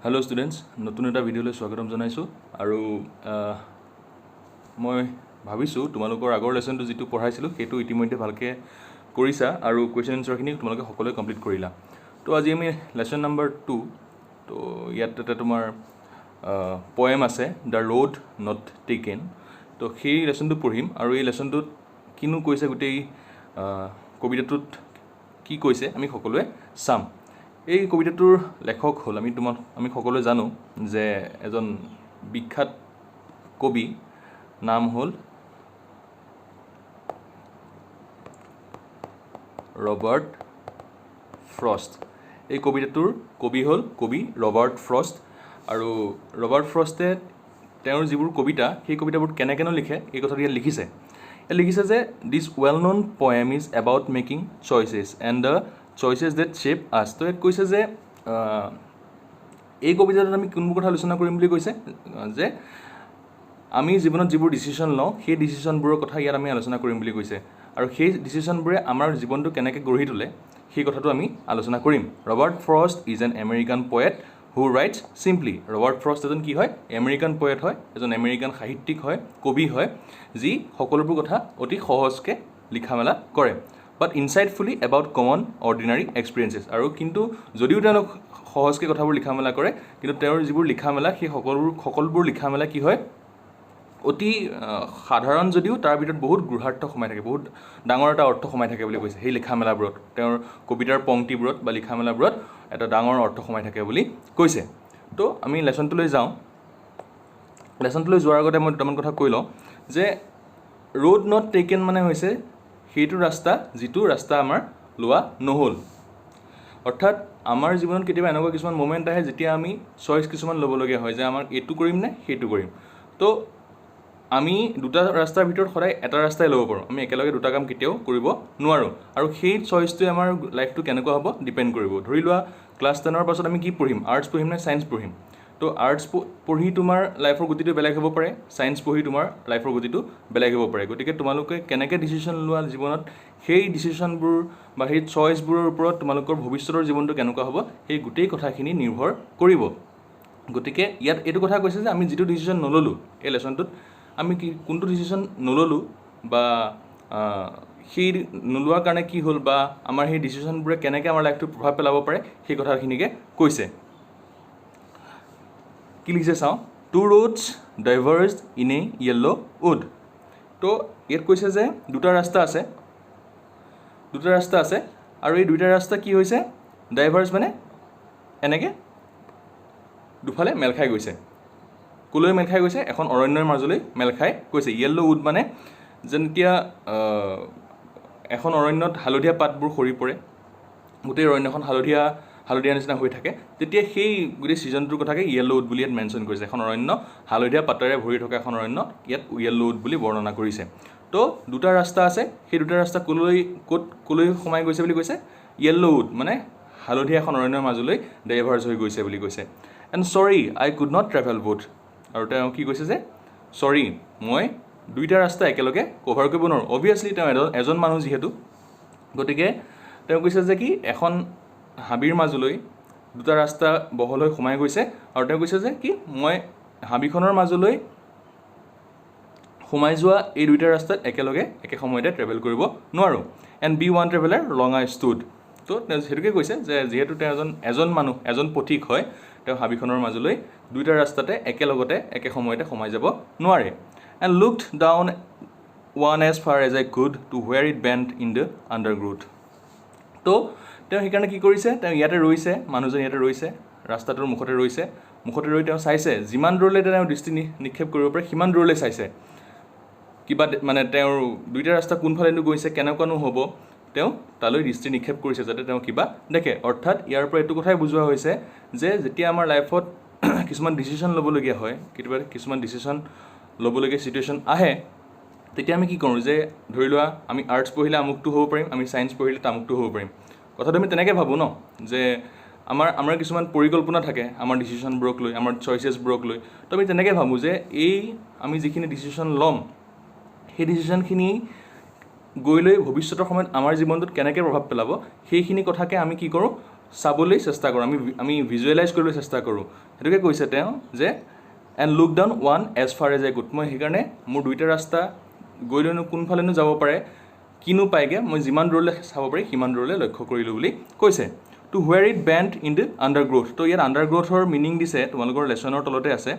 Hello students नतुन एटा भिडिओले स्वागतम जनाइছো আৰু মই ভাবিছো তোমালোকৰ আগৰ লেসনটো যেটো পঢ়াইছিলো হেতু ইতিমধ্যে ভালকে কৰিছা আৰু কোৱেশ্চন আনসাৰখিনি তোমালোকে সকলোৱে কমপ্লিট কৰিলা তো আজি আমি লেসন নাম্বাৰ 2 তো ইয়াত এটা তোমাৰ পোয়েম আছে দ্য ৰোড নট টেকেন তো সেই লেসনটো পঢ়িম আৰু এই লেসনটোত কিনো কৈছে গোটেই কবিতাটোত কি কৈছে আমি সকলোৱে চাম এই কবিতাটোৰ লেখক হল আমি সকলোৱে জানো যে এজন বিখ্যাত কবি নাম হল ৰবাৰ্ট ফ্ৰষ্ট এই কবিতাটোৰ কবি হল কবি ৰবাৰ্ট ফ্ৰষ্ট আৰু ৰবাৰ্ট ফ্ৰষ্টে তেওঁৰ যিবোৰ কবিতা সেই কবিতাবোৰ কেনেকেনো লিখে এই কথাটো ইয়াত লিখিছে যে this well known poem is about making choices and the choices that shape us তো এক কৈছে যে এই কবিতাটোত আমি কোনবোৰ কথা আলোচনা কৰিম বুলি কৈছে যে আমি জীৱনত যিবোৰ ডিসিশন লওঁ সেই ডিসিশনবোৰৰ কথা ইয়াত আমি আলোচনা কৰিম বুলি কৈছে আৰু সেই ডিসিশনবোৰে আমাৰ জীৱনটো কেনেকৈ গঢ়ি তোলে সেই কথাটো আমি আলোচনা কৰিম Robert Frost is an American poet who writes simply Robert Frost এজন কি হয় আমেৰিকান পোয়েট হয় এজন আমেৰিকান সাহিত্যিক হয় কবি হয় যি সকলোবোৰ কথা অতি সহজকৈ লিখা মেলা কৰে but insightfully about common ordinary experiences আৰু কিন্তু যদিও তেওঁলোক সহজকৈ কথাবোৰ লিখা মেলা কৰে কিন্তু তেওঁৰ যিবোৰ লিখা মেলা সেই সকলোবোৰ লিখা মেলা কি হয় অতি সাধাৰণ যদিও তাৰ ভিতৰত বহুত গূঢ়াৰ্থ সোমাই থাকে বহুত ডাঙৰ এটা অৰ্থ সোমাই থাকে বুলি কৈছে সেই লিখা মেলাবোৰত তেওঁৰ কবিতাৰ পংক্তিবোৰত বা লিখা মেলাবোৰত এটা ডাঙৰ অৰ্থ সোমাই থাকে বুলি কৈছে তো আমি লেসনটোলৈ যাওঁ লেসনটোলৈ যোৱাৰ আগতে মই দুটামান কথা কৈ লওঁ যে ৰোড নট টেকেন মানে হৈছে সেইটো ৰাস্তা যিটো ৰাস্তা আমাৰ লোৱা নহল অৰ্থাৎ আমাৰ জীৱনত কেতিয়াবা এনেকুৱা কিছুমান মোমেন্ট আহে যেতিয়া আমি চয়েস কিছুমান ল'বলগীয়া হয় যে আমাৰ এইটো কৰিম নে সেইটো কৰিম তো আমি দুটা ৰাস্তাৰ ভিতৰত সদায় এটা ৰাস্তাই ল'ব পাৰোঁ আমি একেলগে দুটা কাম কেতিয়াও কৰিব নোৱাৰোঁ আৰু সেই চয়েসটোৱে আমাৰ লাইফটো কেনেকুৱা হ'ব ডিপেণ্ড কৰিব ধৰি লোৱা ক্লাছ 10ৰ পাছত আমি কি পঢ়িম আৰ্টছ পঢ়িম নে সায়েন্স পঢ়িম তো আৰ্টছ পঢ়ি তোমাৰ লাইফৰ গতিটো বেলেগ হ'ব পাৰে সায়েন্স পঢ়ি তোমাৰ লাইফৰ গতিটো বেলেগ হ'ব পাৰে গতিকে তোমালোকে কেনেকৈ ডিসিশন লোৱা জীৱনত সেই ডিসিশনবোৰ বা সেই চয়েসবোৰৰ ওপৰত তোমালোকৰ ভৱিষ্যতৰ জীৱনটো কেনেকুৱা হ'ব সেই গোটেই কথাখিনি নিৰ্ভৰ কৰিব গতিকে ইয়াত এইটো কথা কৈছে যে আমি যিটো ডিসিশন নললো এই লেসনটোত আমি কি কোনটো ডিসিশন নললো বা সেই নলোৱাৰ কাৰণে কি হ'ল বা আমাৰ সেই ডিসিশনবোৰে কেনেকৈ আমাৰ লাইফটো প্ৰভাৱ পেলাব পাৰে সেই কথাখিনিকে কৈছে কি লিখিছে চাওঁ two roads diverged in a yellow wood তো ইয়াত কৈছে যে দুটা ৰাস্তা আছে আৰু এই দুটা ৰাস্তা কি হৈছে ডাইভাৰ্জ মানে এনেকৈ দুফালে মেল খাই গৈছে কলৈ মেল খাই গৈছে এখন অৰণ্যৰ মাজলৈ মেল খাই গৈছে য়েল্লো উড মানে যেন এতিয়া এখন অৰণ্যত হালধীয়া পাতবোৰ সৰি পৰে গোটেই অৰণ্যখন হালধীয়া নিচিনা হৈ থাকে তেতিয়া সেই গোটেই ছিজনটোৰ কথাকে য়েল্লো উড বুলি ইয়াত মেনশ্যন কৰিছে এখন অৰণ্য হালধীয়া পাতেৰে ভৰি থকা এখন অৰণ্যত ইয়াত য়েল্লো উড বুলি বৰ্ণনা কৰিছে তো দুটা ৰাস্তা আছে সেই দুটা ৰাস্তা কলৈ সোমাই গৈছে বুলি কৈছে য়েল্লো উড মানে হালধীয়া এখন অৰণ্যৰ মাজলৈ ডাইভাৰ্জ হৈ গৈছে বুলি কৈছে এণ্ড চৰি আই কুড নট ট্ৰেভেল বোথ আৰু তেওঁ কি কৈছে যে চৰি মই দুইটা ৰাস্তা একেলগে কভাৰ কৰিব নোৱাৰোঁ অবভিয়াছলি তেওঁ এজন মানুহ যিহেতু গতিকে তেওঁ কৈছে যে কি এখন হাবিৰ মাজলৈ দুটা ৰাস্তা বহল হৈ সোমাই গৈছে আৰু তেওঁ কৈছে যে কি মই হাবিখনৰ মাজলৈ সোমাই যোৱা এই দুইটা ৰাস্তাত একেলগে একে সময়তে ট্ৰেভেল কৰিব নোৱাৰোঁ and be one traveller long I stood তো তেওঁ সেইটোকে কৈছে যে যিহেতু তেওঁ এজন মানুহ এজন পথিক হয় তেওঁ হাবিখনৰ মাজলৈ দুইটা ৰাস্তাতে একেলগতে একে সময়তে সোমাই যাব নোৱাৰে and looked down one as far as I could to where it bend in the undergrowth তো তেওঁ সেইকাৰণে কি কৰিছে তেওঁ ইয়াতে ৰৈছে মানুহজন ইয়াতে ৰৈছে ৰাস্তাটোৰ মুখতে ৰৈ তেওঁ চাইছে যিমান দূৰলৈ তেওঁ দৃষ্টি নিক্ষেপ কৰিব পাৰে সিমান দূৰলৈ চাইছে কিবা মানে তেওঁৰ দুইটা ৰাস্তা কোনফালেনো গৈছে কেনেকুৱানো হ'ব তেওঁ তালৈ দৃষ্টি নিক্ষেপ কৰিছে যাতে তেওঁ কিবা দেখে অৰ্থাৎ ইয়াৰ পৰা এইটো কথাই বুজোৱা হৈছে যে যেতিয়া আমাৰ লাইফত কিছুমান ডিসিশন ল'বলগীয়া হয় কেতিয়াবা কিছুমান ডিসিশন ল'বলগীয়া সিচুৱেশ্যন আহে তেতিয়া আমি কি কৰোঁ যে ধৰি লোৱা আমি আৰ্টছ পঢ়িলে আমুকটো হ'ব পাৰিম আমি সায়েন্স পঢ়িলে তামুকটো হ'ব পাৰিম কথাটো আমি তেনেকৈ ভাবোঁ ন যে আমাৰ কিছুমান পৰিকল্পনা থাকে আমাৰ ডিসিশনবোৰক লৈ আমাৰ চয়েছেছবোৰক লৈ তো আমি তেনেকৈ ভাবোঁ যে এই আমি যিখিনি ডিসিশন ল'ম সেই ডিসিশনখিনি গৈ লৈ ভৱিষ্যতৰ সময়ত আমাৰ জীৱনটোত কেনেকৈ প্ৰভাৱ পেলাব সেইখিনি কথাকে আমি কি কৰোঁ চাবলৈ চেষ্টা কৰোঁ, আমি ভিজুৱেলাইজ কৰিবলৈ চেষ্টা কৰোঁ। সেইটোকে কৈছে তেওঁ যে and look down one as far as a good. মই সেইকাৰণে মোৰ দুইটা ৰাস্তা গৈ লৈনো কোনফালেনো যাব পাৰে, কিনো পায়গৈ, মই যিমান দূৰলৈ চাব পাৰি সিমান দূৰলৈ লক্ষ্য কৰিলোঁ বুলি কৈছে। To where it bend in the undergrowth. তো ইয়াত আণ্ডাৰগ্ৰ'থৰ মিনিং দিছে, তোমালোকৰ লেচনৰ তলতে আছে।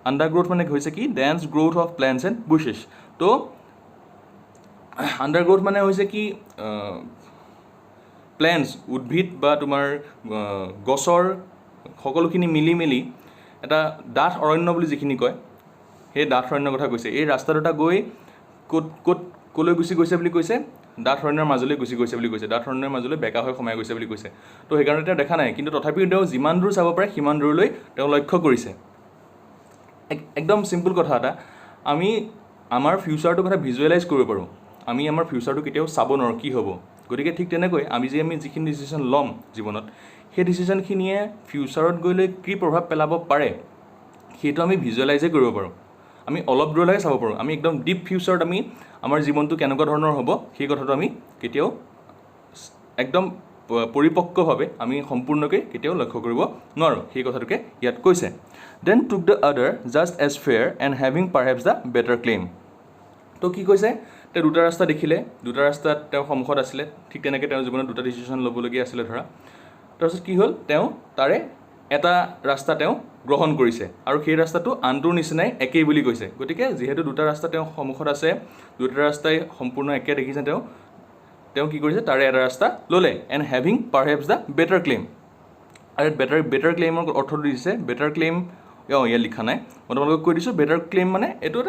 আণ্ডাৰগ্ৰ'থ মানে হৈছে কি, dense growth of plants and bushes. তো আণ্ডাৰগ্ৰ'থ মানে হৈছে কি, প্লেণ্টছ, উদ্ভিদ বা তোমাৰ গছৰ সকলোখিনি মিলি মেলি এটা ডাঠ অৰণ্য বুলি যিখিনি কয়, সেই ডাঠ অৰণ্যৰ কথা কৈছে। এই ৰাস্তা দুটা গৈ ক'লৈ গুচি গৈছে বুলি কৈছে, ডাঠ অৰণ্যৰ মাজলৈ গুচি গৈছে বুলি কৈছে, ডাঠ অৰণ্যৰ মাজলৈ বেকা হৈ সোমাই গৈছে বুলি কৈছে। তো সেইকাৰণে তেওঁ দেখা নাই, কিন্তু তথাপিও তেওঁ যিমান দূৰ চাব পাৰে সিমান দূৰলৈ তেওঁ লক্ষ্য কৰিছে। একদম চিম্পুল কথা এটা, আমি আমাৰ ফিউচাৰটোৰ কথা ভিজুৱেলাইজ কৰিব পাৰোঁ, আমি আমাৰ ফিউচাৰটো কেতিয়াও চাব নোৱাৰোঁ কি হ'ব। গতিকে ঠিক তেনেকৈ আমি যিখিনি ডিচিশ্যন ল'ম জীৱনত, সেই ডিচিশ্যনখিনিয়ে ফিউচাৰত গৈ লৈ কি প্ৰভাৱ পেলাব পাৰে সেইটো আমি ভিজুৱেলাইজে কৰিব পাৰোঁ। আমি অলপ দূৰলৈকে চাব পাৰোঁ, আমি একদম ডিপ ফিউচাৰত আমি আমাৰ জীৱনটো কেনেকুৱা ধৰণৰ হ'ব সেই কথাটো আমি কেতিয়াও একদম পৰিপক্কভাৱে আমি সম্পূৰ্ণকৈ কেতিয়াও লক্ষ্য কৰিব নোৱাৰোঁ, সেই কথাটোকে ইয়াত কৈছে। Then took the other just as fair and having perhaps the better claim. তো কি কৈছে, তেওঁ দুটা ৰাস্তা দেখিলে, দুটা ৰাস্তাত তেওঁৰ সন্মুখত আছিলে, ঠিক তেনেকৈ তেওঁৰ জীৱনত দুটা ডিচিশ্যন ল'বলগীয়া আছিলে ধৰা। তাৰপিছত কি হ'ল, তেওঁ তাৰে এটা ৰাস্তা তেওঁ গ্ৰহণ কৰিছে আৰু সেই ৰাস্তাটো আনটোৰ নিচিনাই একেই বুলি কৈছে। গতিকে যিহেতু দুটা ৰাস্তা তেওঁৰ সন্মুখত আছে, দুটা ৰাস্তাই সম্পূৰ্ণ একে দেখিছে, তেওঁ কি কৰিছে, তাৰে এটা ৰাস্তা ল'লে। And having perhaps the better claim. আৰু বেটাৰ ক্লেইমৰ অৰ্থটো দিছে, বেটাৰ ক্লেইম ইয়াত লিখা নাই, মই তোমালোকক কৈ দিছোঁ। বেটাৰ ক্লেইম মানে এইটো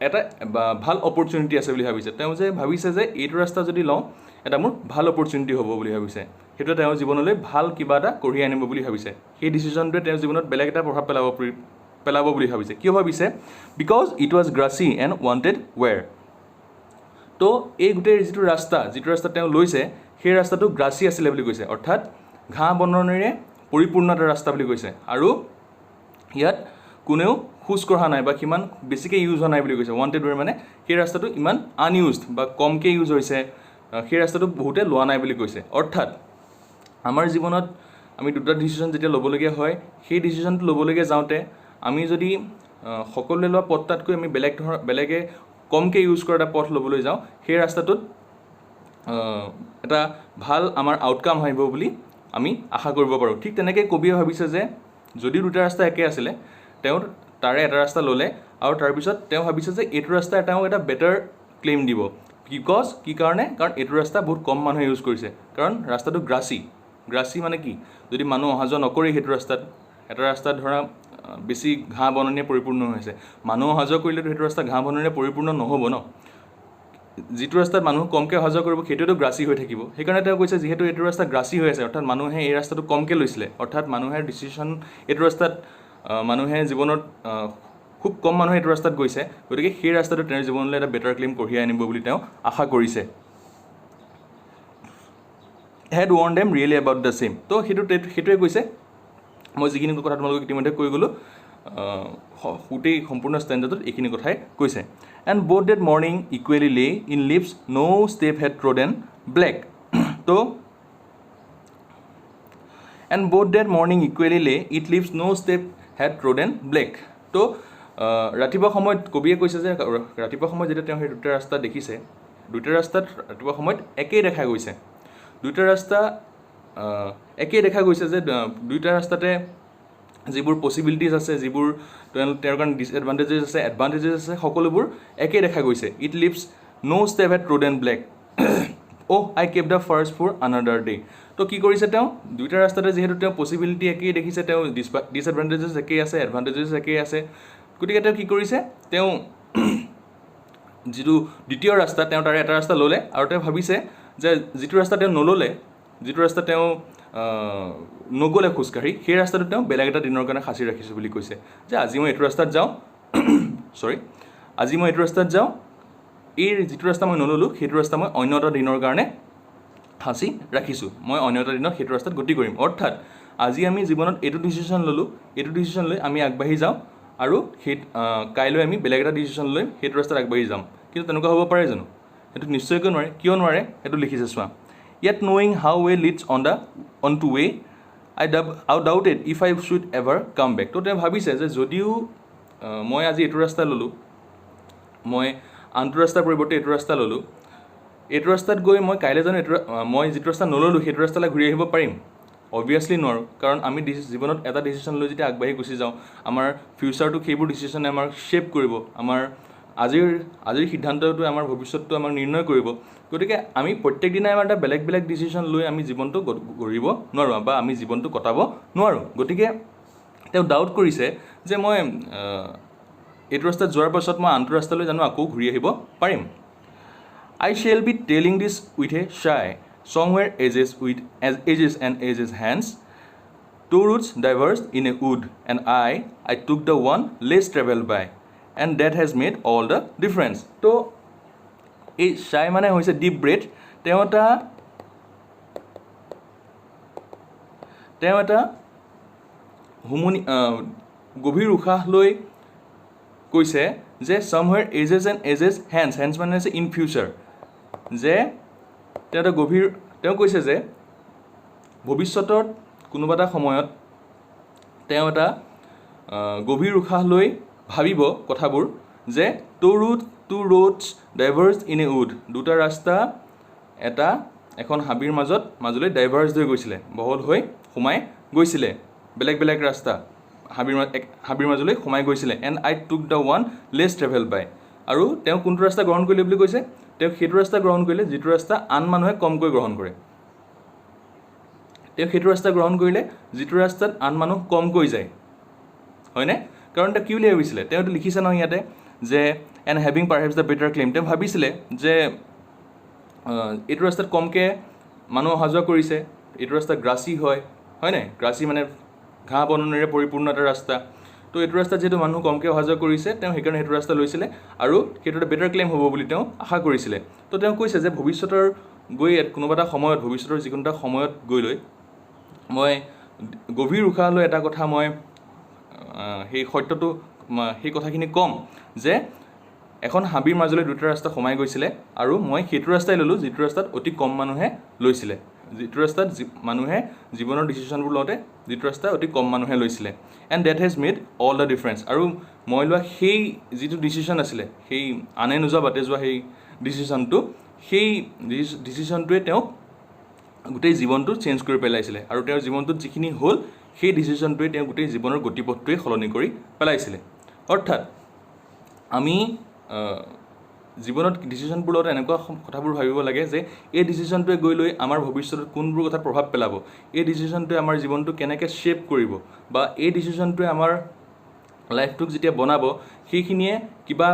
এটা ভাল অপৰচুনিটি আছে বুলি ভাবিছে। তেওঁ যে ভাবিছে যে এইটো ৰাস্তা যদি লওঁ এটা মোৰ ভাল অপৰচুনিটি হ'ব বুলি ভাবিছে, সেইটোৱে তেওঁৰ জীৱনলৈ ভাল কিবা এটা কঢ়িয়াই আনিব বুলি ভাবিছে। সেই ডিচিশ্যনটোৱে তেওঁৰ জীৱনত বেলেগ এটা প্ৰভাৱ পেলাব বুলি ভাবিছে। কিয় ভাবিছে? Because it was grassy and wanted wear. তো এই গোটেই যিটো ৰাস্তা তেওঁ লৈছে, সেই ৰাস্তাটো গ্ৰাছি আছিলে বুলি কৈছে, অৰ্থাৎ ঘাঁহ বননিৰে পৰিপূৰ্ণ এটা ৰাস্তা বুলি কৈছে। আৰু ইয়াত কোনেও খোজ কঢ়া নাই বা সিমান বেছিকৈ ইউজ হোৱা নাই বুলি কৈছে। ৱান্টেড ৱেৰ মানে সেই ৰাস্তাটো ইমান আনইউজড বা কমকৈ ইউজ হৈছে, সেই ৰাস্তাটো বহুতে লোৱা নাই বুলি কৈছে। অৰ্থাৎ আমাৰ জীৱনত আমি দুটা ডিচিশ্যন যেতিয়া ল'বলগীয়া হয়, সেই ডিচিশ্যনটো ল'বলগীয়া যাওঁতে আমি যদি সকলোৱে লোৱা পথটাতকৈ আমি বেলেগে কমকৈ ইউজ কৰা এটা পথ ল'বলৈ যাওঁ, সেই ৰাস্তাটোত এটা ভাল আমাৰ আউটকাম আহিব বুলি আমি আশা কৰিব পাৰোঁ। ঠিক তেনেকৈ কবিয়ে ভাবিছে যে যদি দুটা ৰাস্তা একে আছিলে, তেওঁ তাৰে এটা ৰাস্তা ল'লে আৰু তাৰপিছত তেওঁ ভাবিছে যে এইটো ৰাস্তা তেওঁ এটা বেটাৰ ক্লেইম দিব। বিকজ কি কাৰণে? কাৰণ এইটো ৰাস্তা বহুত কম মানুহে ইউজ কৰিছে, কাৰণ ৰাস্তাটো গ্ৰাছি মানে কি, যদি মানুহ অহা যোৱা নকৰে সেইটো ৰাস্তাত, এটা ৰাস্তাত ধৰা বেছি ঘাঁহ বননিৰে পৰিপূৰ্ণ হৈছে, মানুহ অহা যোৱা কৰিলেতো সেইটো ৰাস্তা ঘাঁহ বননিৰে পৰিপূৰ্ণ নহ'ব ন। যিটো ৰাস্তাত মানুহ কমকৈ অহা যোৱা কৰিব সেইটোতো গ্ৰাছি হৈ থাকিব। সেইকাৰণে তেওঁ কৈছে যিহেতু এইটো ৰাস্তা গ্ৰাছি হৈ আছে, অৰ্থাৎ মানুহে এই ৰাস্তাটো কমকৈ লৈছিলে, অৰ্থাৎ মানুহে ডিচিশ্যন এইটো ৰাস্তাত মানুহে জীৱনত খুব কম মানুহে এইটো ৰাস্তাত গৈছে, গতিকে সেই ৰাস্তাটো তেওঁৰ জীৱনলৈ এটা বেটাৰ ক্লেইম কঢ়িয়াই আনিব বুলি তেওঁ আশা কৰিছে। Had worn them really about the same. তো সেইটোৱে কৈছে, মই যিখিনি কথা তোমালোকক ইতিমধ্যে কৈ গ'লোঁ, গোটেই সম্পূৰ্ণ ষ্টেণ্ডাৰ্ডত এইখিনি কথাই কৈছে। And both that morning equally lay in leaves no' step had trodden black. তো and both that morning equally lay it leaves no' step had trodden black. তো ৰাতিপুৱা সময়ত কবিয়ে কৈছে যে ৰাতিপুৱা সময়ত যেতিয়া তেওঁ সেই দুটা ৰাস্তা দেখিছে, দুটা ৰাস্তাত ৰাতিপুৱা সময়ত একেই দেখা গৈছে, দুটা ৰাস্তা একেই দেখা গৈছে যে দুইটা ৰাস্তাতে যিবোৰ পচিবিলিটিজ আছে, যিবোৰ তেওঁৰ কাৰণে ডিছএডভান্টেজেছ আছে, এডভান্টেজেছ আছে, সকলোবোৰ একেই দেখা গৈছে। It leaves no' step had trodden black oh' I kept the first for another day. তো কি কৰিছে তেওঁ, দুইটা ৰাস্তাতে যিহেতু তেওঁ পচিবিলিটি একেই দেখিছে, তেওঁ ডিছএডভান্টেজেছ একেই আছে, এডভান্টেজেছ একেই আছে, গতিকে তেওঁ কি কৰিছে, তেওঁ যিটো দ্বিতীয় ৰাস্তা তেওঁ তাৰে এটা ৰাস্তা ল'লে আৰু তেওঁ ভাবিছে যে যিটো ৰাস্তা তেওঁ নল'লে, যিটো ৰাস্তা তেওঁ নগ'লে খোজকাঢ়ি, সেই ৰাস্তাটো তেওঁ বেলেগ এটা দিনৰ কাৰণে সাঁচি ৰাখিছোঁ বুলি কৈছে, যে আজি মই এইটো ৰাস্তাত যাওঁ, এই যিটো ৰাস্তা মই নল'লোঁ সেইটো ৰাস্তা মই অন্য এটা দিনৰ কাৰণে সাঁচি ৰাখিছোঁ, মই অন্য এটা দিনত সেইটো ৰাস্তাত গতি কৰিম। অৰ্থাৎ আজি আমি জীৱনত এইটো ডিচিশ্যন ল'লোঁ, এইটো ডিচিশ্যন লৈ আমি আগবাঢ়ি যাওঁ আৰু কাইলৈ আমি বেলেগ এটা ডিচিশ্যন লৈ সেইটো ৰাস্তাত আগবাঢ়ি যাম। কিন্তু তেনেকুৱা হ'ব পাৰে জানো? সেইটো নিশ্চয়কৈ নোৱাৰে। কিয় নোৱাৰে? সেইটো লিখিছে চোৱা। Yet knowing how way leads on to way I doubted if I should ever come back. তো তেওঁ ভাবিছে যে যদিও মই আজি এইটো ৰাস্তা ল'লোঁ, মই আনটো ৰাস্তাৰ পৰিৱৰ্তে এইটো ৰাস্তা ল'লোঁ, এইটো ৰাস্তাত গৈ মই কাইলৈ জানো মই যিটো ৰাস্তা নল'লোঁ সেইটো ৰাস্তালৈ ঘূৰি আহিব পাৰিম? অবভিয়াছলি নোৱাৰোঁ, কাৰণ আমি জীৱনত এটা ডিচিশ্যন লৈ যেতিয়া আগবাঢ়ি গুচি যাওঁ, আমাৰ ফিউচাৰটো সেইবোৰ ডিচিশ্যনে আমাৰ শ্বেপ কৰিব, আমাৰ আজিৰ সিদ্ধান্তটোৱে আমাৰ ভৱিষ্যতটো আমাক নিৰ্ণয় কৰিব। গতিকে আমি প্ৰত্যেক দিনাই আমাৰ এটা বেলেগ বেলেগ ডিচিশ্যন লৈ আমি জীৱনটো গঢ়িব নোৱাৰোঁ বা আমি জীৱনটো কটাব নোৱাৰোঁ। গতিকে তেওঁ ডাউট কৰিছে যে মই এইটো ৰাস্তাত যোৱাৰ পাছত মই আনটো ৰাস্তালৈ জানো আকৌ ঘূৰি আহিব পাৰিম। I shall be telling this with a shy, somewhere edges and edges hands. Two routes diverged in a wood, and I took the one less traveled by, and that has made all the difference. তো এই shy মানে হৈছে deep breath. তেওঁ এটা গভীৰ উশাহ লৈ কৈছে যে somewhere edges and edges hands মানে হৈছে ইন ফিউচাৰ, যে তেওঁ কৈছে যে ভৱিষ্যতত কোনোবা এটা সময়ত তেওঁ এটা গভীৰ উশাহ লৈ ভাবিব কথাবোৰ যে two roads diverge in a wood, দুটা ৰাস্তা এখন হাবিৰ মাজলৈ ডাইভাৰ্জ হৈ গৈছিলে, বহল হৈ সোমাই গৈছিলে, বেলেগ বেলেগ ৰাস্তা হাবিৰ মাজলৈ সোমাই গৈছিলে। And I took the one less travel by, আৰু তেওঁ কোনটো ৰাস্তা গ্ৰহণ কৰিলে বুলি কৈছে? তেওঁ সেইটো ৰাস্তা গ্ৰহণ কৰিলে যিটো ৰাস্তা আন মানুহে কমকৈ গ্ৰহণ কৰে। তেওঁ সেইটো ৰাস্তা গ্ৰহণ কৰিলে যিটো ৰাস্তাত আন মানুহ কমকৈ যায়, হয়নে? কাৰণ তেওঁ কি বুলি ভাবিছিলে? তেওঁতো লিখিছে নহয় ইয়াতে যে and having perhaps the better claim, তেওঁ ভাবিছিলে যে এইটো ৰাস্তাত কমকৈ মানুহ অহা যোৱা কৰিছে, এইটো ৰাস্তা গ্ৰাচী হয়নে? গ্ৰাচী মানে ঘাঁহ বননিৰে পৰিপূৰ্ণ এটা ৰাস্তা। তো এইটো ৰাস্তাত যিহেতু মানুহ কমকৈ অহা যোৱা কৰিছে, তেওঁ সেইকাৰণে সেইটো ৰাস্তা লৈছিলে আৰু সেইটো এটা বেটাৰ ক্লেইম হ'ব বুলি তেওঁ আশা কৰিছিলে। তো তেওঁ কৈছে যে ভৱিষ্যতৰ কোনোবা এটা সময়ত, ভৱিষ্যতৰ যিকোনো এটা সময়ত গৈ লৈ মই গভীৰ উশাহ লৈ এটা কথা মই সেই কথাখিনি ক'ম যে এখন হাবিৰ মাজলৈ দুটা ৰাস্তা সোমাই গৈছিলে আৰু মই সেইটো ৰাস্তাই ল'লোঁ যিটো ৰাস্তাত অতি কম মানুহে লৈছিলে, যিটো ৰাস্তাত মানুহে জীৱনৰ ডিচিশ্যনবোৰ লওঁতে যিটো ৰাস্তা অতি কম মানুহে লৈছিলে। And that has made all the difference, আৰু মই লোৱা সেই যিটো ডিচিশ্যন আছিলে, সেই আনে নোযোৱা বাটে যোৱা সেই ডিচিশ্যনটোৱে তেওঁক গোটেই জীৱনটো চেঞ্জ কৰি পেলাইছিলে, আৰু তেওঁৰ জীৱনটোত যিখিনি হ'ল সেই ডিচিশ্যনটোৱে তেওঁ গোটেই জীৱনৰ গতিপথটোৱে সলনি কৰি পেলাইছিলে। অৰ্থাৎ আমি জীৱনত ডিচিশ্যনবোৰ লওঁতে এনেকুৱা কথাবোৰ ভাবিব লাগে যে এই ডিচিশ্যনটোৱে গৈ লৈ আমাৰ ভৱিষ্যতত কোনবোৰ কথাত প্ৰভাৱ পেলাব, এই ডিচিশ্যনটোৱে আমাৰ জীৱনটো কেনেকৈ শ্বেপ কৰিব, বা এই ডিচিশ্যনটোৱে আমাৰ লাইফটোক যেতিয়া বনাব সেইখিনিয়ে কিবা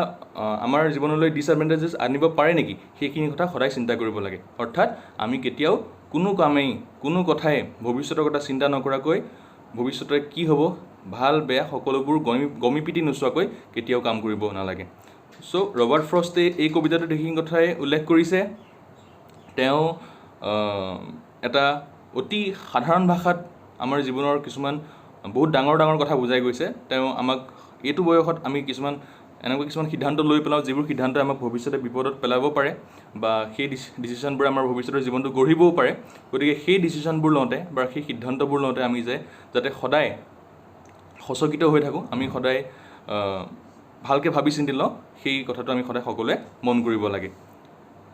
আমাৰ জীৱনলৈ ডিছএডভান্টেজেছ আনিব পাৰে নেকি, সেইখিনি কথা সদায় চিন্তা কৰিব লাগে। অৰ্থাৎ আমি কেতিয়াও কোনো কথাই ভৱিষ্যতৰ কথা চিন্তা নকৰাকৈ, ভৱিষ্যতে কি হ'ব ভাল বেয়া সকলোবোৰ গমি পিটি নোচোৱাকৈ কেতিয়াও কাম কৰিব নালাগে। চ' ৰবাৰ্ট ফ্ৰষ্টে এই কবিতাটোত এইখিনি কথাই উল্লেখ কৰিছে। তেওঁ এটা অতি সাধাৰণ ভাষাত আমাৰ জীৱনৰ কিছুমান বহুত ডাঙৰ ডাঙৰ কথা বুজাই গৈছে। তেওঁ আমাক এইটো বয়সত আমি এনেকুৱা কিছুমান সিদ্ধান্ত লৈ পেলাওঁ যিবোৰ সিদ্ধান্তই আমাক ভৱিষ্যতে বিপদত পেলাব পাৰে, বা সেই ডিচিশ্যনবোৰে আমাৰ ভৱিষ্যতৰ জীৱনটো গঢ়িবও পাৰে। গতিকে সেই ডিচিশ্যনবোৰ লওঁতে বা সেই সিদ্ধান্তবোৰ লওঁতে আমি যাতে সদায় সচকিত হৈ থাকোঁ, আমি সদায় ভালকৈ ভাবি চিন্তি লওঁ, সেই কথাটো আমি সদায় সকলোৱে মন কৰিব লাগে,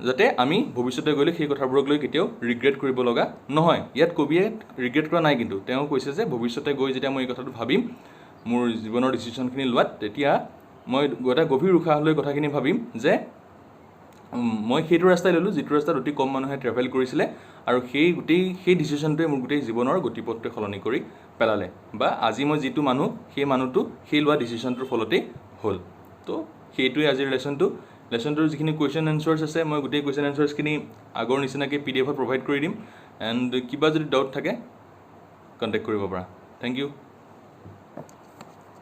যাতে আমি ভৱিষ্যতে গ'লে সেই কথাবোৰক লৈ কেতিয়াও ৰিগ্ৰেট কৰিব লগা নহয়। ইয়াত কবিয়ে ৰিগ্ৰেট কৰা নাই, কিন্তু তেওঁ কৈছে যে ভৱিষ্যতে গৈ যেতিয়া মই এই কথাটো ভাবিম মোৰ জীৱনৰ ডিচিশ্যনখিনি লোৱাত, তেতিয়া মই এটা গভীৰ উশাহ লৈ কথাখিনি ভাবিম যে মই সেইটো ৰাস্তাই ল'লোঁ যিটো ৰাস্তাত অতি কম মানুহে ট্ৰেভেল কৰিছিলে, আৰু সেই ডিচিশ্যনটোৱে মোৰ গোটেই জীৱনৰ গতিপথটোৱে সলনি কৰি পেলালে, বা আজি মই যিটো মানুহ সেই মানুহটো সেই লোৱা ডিচিশ্যনটোৰ ফলতেই হ'ল। তো সেইটোৱে আজিৰ লেচনটোৰ যিখিনি কুৱেশ্যন এনচাৰ্ছ আছে, মই গোটেই কুৱেশ্যন এনচাৰ্ছখিনি আগৰ নিচিনাকৈ PDF প্ৰভাইড কৰি দিম। এণ্ড কিবা যদি ডাউট থাকে কণ্টেক্ট কৰিব পাৰা। Thank U.